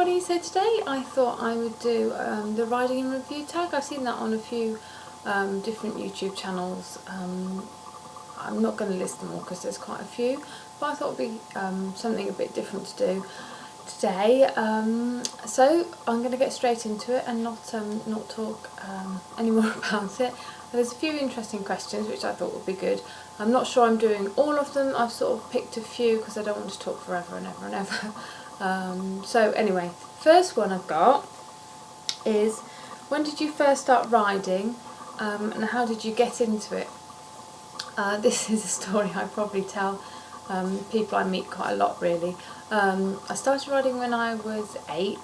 everybody, so today I thought I would do the riding in review tag. I've seen that on a few different YouTube channels. I'm not going to list them all because there's quite a few, but I thought it would be something a bit different to do today. So I'm going to get straight into it and not talk any more about it. There's a few interesting questions which I thought would be good. I'm not sure I'm doing all of them. I've sort of picked a few because I don't want to talk forever and ever and ever. So anyway, first one I've got is, when did you first start riding and how did you get into it? This is a story I probably tell people I meet quite a lot, really. I started riding when I was 8.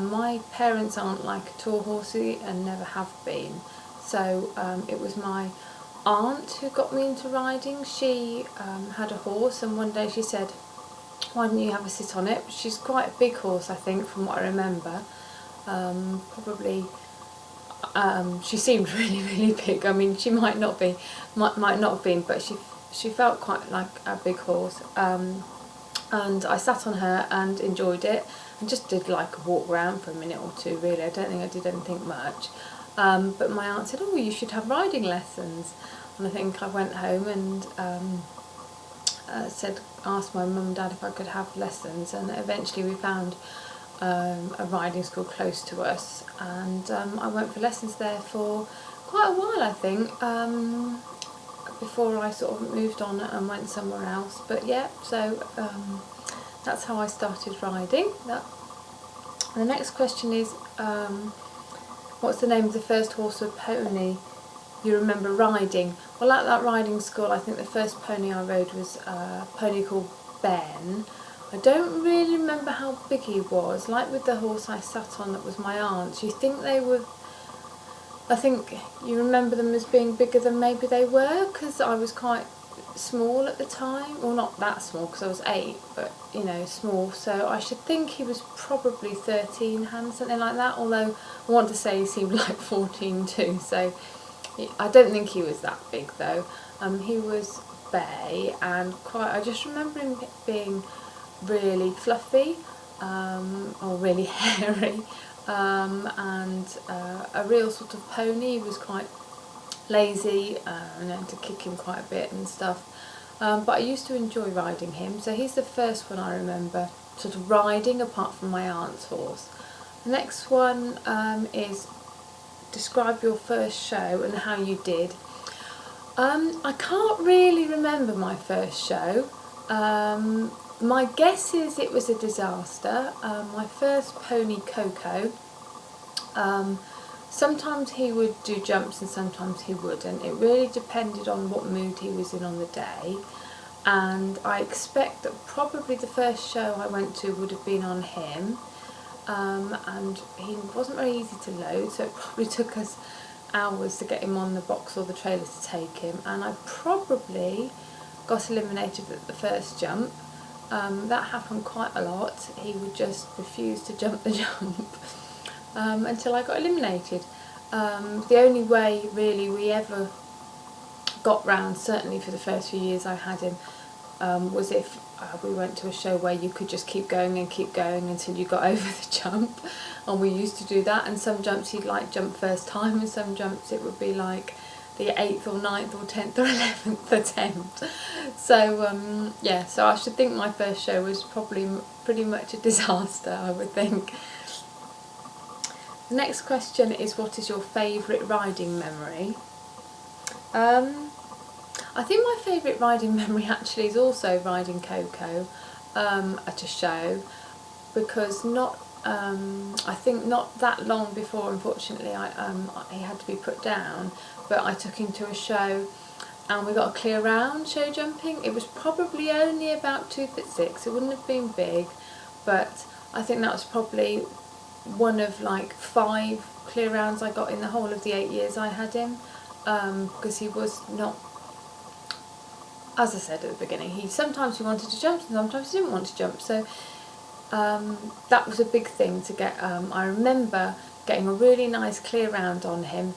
My parents aren't like at all horsey and never have been, so it was my aunt who got me into riding. She had a horse, and one day she said, "Why don't you have a sit on it?" She's quite a big horse, I think, from what I remember. Probably she seemed really big. I mean, she might not have been, but she felt quite like a big horse. And I sat on her and enjoyed it, and just did like a walk around for a minute or two, really. I don't think I did anything much. But my aunt said, "Oh, you should have riding lessons." And I think I went home and asked my mum and dad if I could have lessons, and eventually we found a riding school close to us, and I went for lessons there for quite a while, I think, before I sort of moved on and went somewhere else. But yeah, so that's how I started riding. The next question is, what's the name of the first horse or pony you remember riding? Well, at that riding school, I think the first pony I rode was a pony called Ben. I don't really remember how big he was. Like with the horse I sat on that was my aunt's, you think they were, I think you remember them as being bigger than maybe they were, because I was quite small at the time. Well, not that small because I was 8, but you know, small. So I should think he was probably 13 hands, something like that, although I want to say he seemed like 14 too, so I don't think he was that big though. He was bay and quite, I just remember him being really fluffy or really hairy, and a real sort of pony. He was quite lazy, and I had to kick him quite a bit and stuff, but I used to enjoy riding him. So he's the first one I remember sort of riding, apart from my aunt's horse. The next one is, describe your first show and how you did. I can't really remember my first show. My guess is it was a disaster. My first pony, Coco, sometimes he would do jumps and sometimes he wouldn't. It really depended on what mood he was in on the day, and I expect that probably the first show I went to would have been on him. And he wasn't very easy to load, so it probably took us hours to get him on the box or the trailer to take him, and I probably got eliminated at the first jump. That happened quite a lot. He would just refuse to jump the jump until I got eliminated. The only way really we ever got round, certainly for the first few years I had him, was if we went to a show where you could just keep going until you got over the jump, and we used to do that. And some jumps he'd like jump first time, and some jumps it would be like the 8th or 9th or 10th or 11th attempt. So yeah, so I should think my first show was probably pretty much a disaster, I would think. The next question is, what is your favourite riding memory? I think my favourite riding memory actually is also riding Coco at a show, because I think not that long before, unfortunately, he had to be put down, but I took him to a show and we got a clear round show jumping. It was probably only about 2'6". It wouldn't have been big, but I think that was probably one of like 5 clear rounds I got in the whole of the 8 years I had him, because he was not, as I said at the beginning, sometimes he wanted to jump and sometimes he didn't want to jump, so that was a big thing to get. I remember getting a really nice clear round on him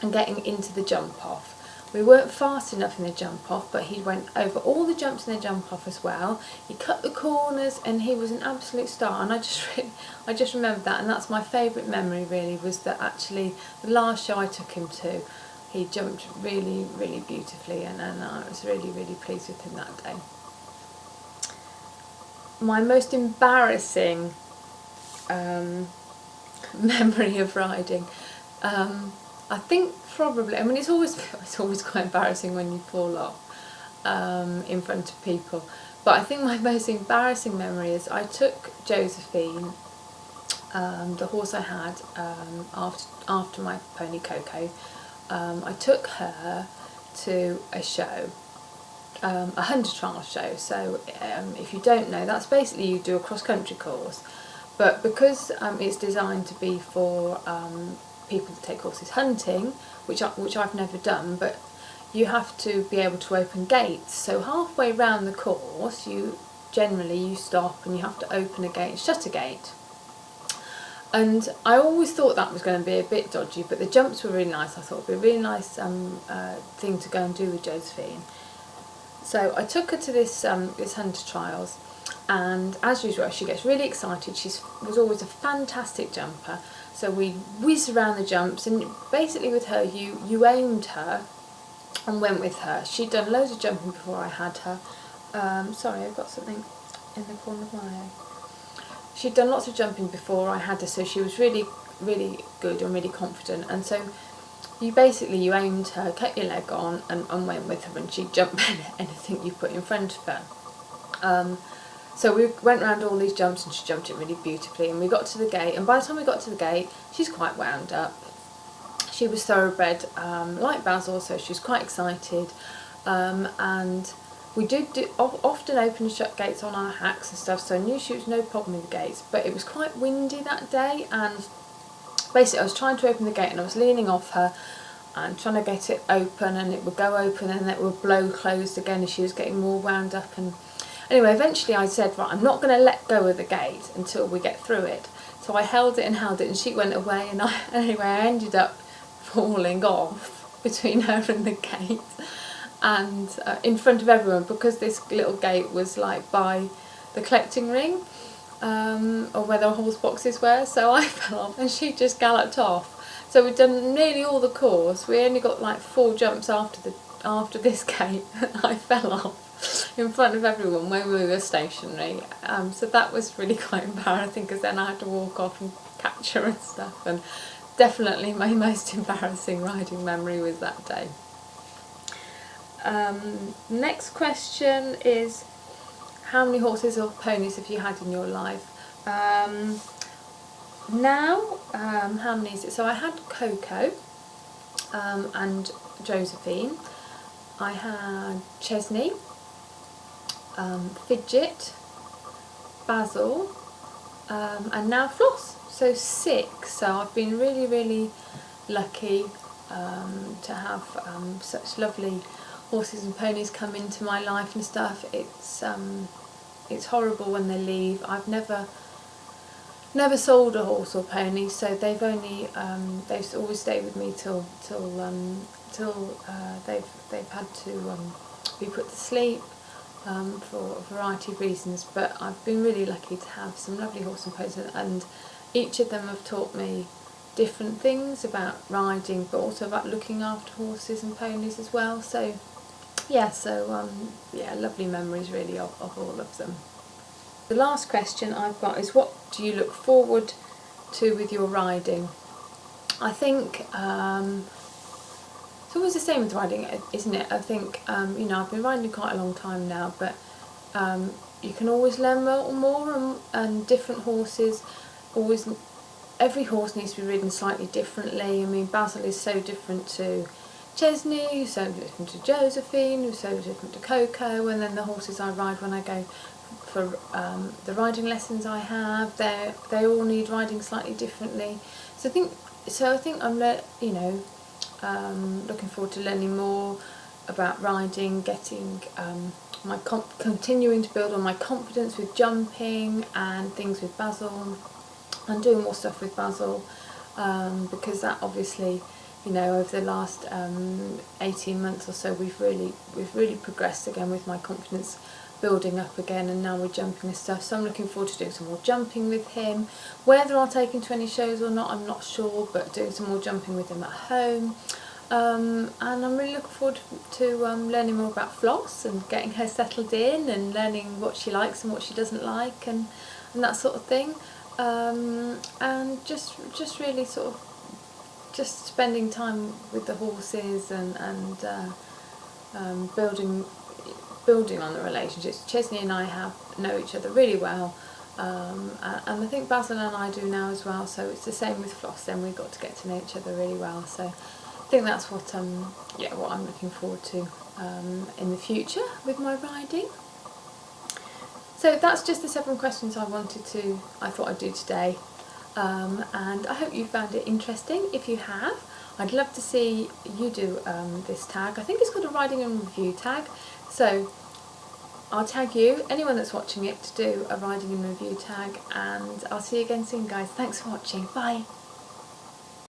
and getting into the jump off, We weren't fast enough in the jump off, but he went over all the jumps in the jump off as well. He cut the corners, and he was an absolute star. And I just remembered that, and that's my favourite memory really, was that actually the last show I took him to, he jumped really, really beautifully, and I was really, really pleased with him that day. My most embarrassing memory of riding, I think probably, I mean it's always quite embarrassing when you fall off in front of people, but I think my most embarrassing memory is I took Josephine, the horse I had after my pony Coco, I took her to a show, a 100 trial show. So if you don't know, that's basically you do a cross-country course, but because it's designed to be for people to take horses hunting, which I've never done, but you have to be able to open gates. So halfway round the course, you stop and you have to open a gate, shut a gate. And I always thought that was going to be a bit dodgy, but the jumps were really nice. I thought it would be a really nice thing to go and do with Josephine. So I took her to this hunter trials, and as usual she gets really excited. She was always a fantastic jumper, so we whizzed around the jumps, and basically with her you aimed her and went with her. She'd done loads of jumping before I had her. Sorry, I've got something in the corner of my eye. She'd done lots of jumping before I had her, so she was really, really good and really confident. And so you aimed her, kept your leg on, and went with her, and she'd jump anything you put in front of her. So we went around all these jumps, and she jumped it really beautifully, and we got to the gate, and by the time we got to the gate, she's quite wound up. She was thoroughbred, like Basil, so she was quite excited, and we did often open and shut gates on our hacks and stuff, so I knew she was no problem with the gates, but it was quite windy that day, and basically I was trying to open the gate and I was leaning off her and trying to get it open, and it would go open and it would blow closed again as she was getting more wound up. And anyway, eventually I said, right, I'm not going to let go of the gate until we get through it. So I held it, and she went away, and anyway I ended up falling off between her and the gate, and in front of everyone, because this little gate was like by the collecting ring, or where the horse boxes were, so I fell off and she just galloped off. So we'd done nearly all the course, we only got like 4 jumps after this gate, and I fell off in front of everyone when we were stationary. So that was really quite embarrassing, because then I had to walk off and catch her and stuff, and definitely my most embarrassing riding memory was that day. Next question is, how many horses or ponies have you had in your life? Now, how many is it? So I had Coco and Josephine. I had Chesney, Fidget, Basil, and now Floss. So 6. So I've been really, really lucky to have such lovely horses and ponies come into my life and stuff. It's horrible when they leave. I've never sold a horse or pony, so they've always stayed with me till they've had to be put to sleep for a variety of reasons. But I've been really lucky to have some lovely horse and ponies, and each of them have taught me different things about riding, but also about looking after horses and ponies as well. So yeah, lovely memories really of all of them. The last question I've got is, what do you look forward to with your riding? I think it's always the same with riding, isn't it? I think I've been riding quite a long time now, but you can always learn more, and different horses every horse needs to be ridden slightly differently. I mean, Basil is so different to Chesney, who's so different to Josephine, who's so different to Coco, and then the horses I ride when I go for the riding lessons I have, they all need riding slightly differently. So I think I'm looking forward to learning more about riding, getting continuing to build on my confidence with jumping and things with Basil, and doing more stuff with Basil, because that obviously you know, over the last 18 months or so, we've really progressed again with my confidence building up again, and now we're jumping and stuff, so I'm looking forward to doing some more jumping with him. Whether I'll take him to any shows or not, I'm not sure, but doing some more jumping with him at home. And I'm really looking forward to learning more about Floss and getting her settled in and learning what she likes and what she doesn't like, and that sort of thing. And just really sort of just spending time with the horses and building on the relationships. Chesney and I know each other really well, and I think Basil and I do now as well, so it's the same with Floss. Then we got to get to know each other really well, so I think that's what what I'm looking forward to in the future with my riding. So that's just the 7 questions I thought I'd do today, and I hope you found it interesting. If you have, I'd love to see you do this tag. I think it's called a riding and review tag, so I'll tag you, anyone that's watching it, to do a riding and review tag, and I'll see you again soon, guys. Thanks for watching. Bye.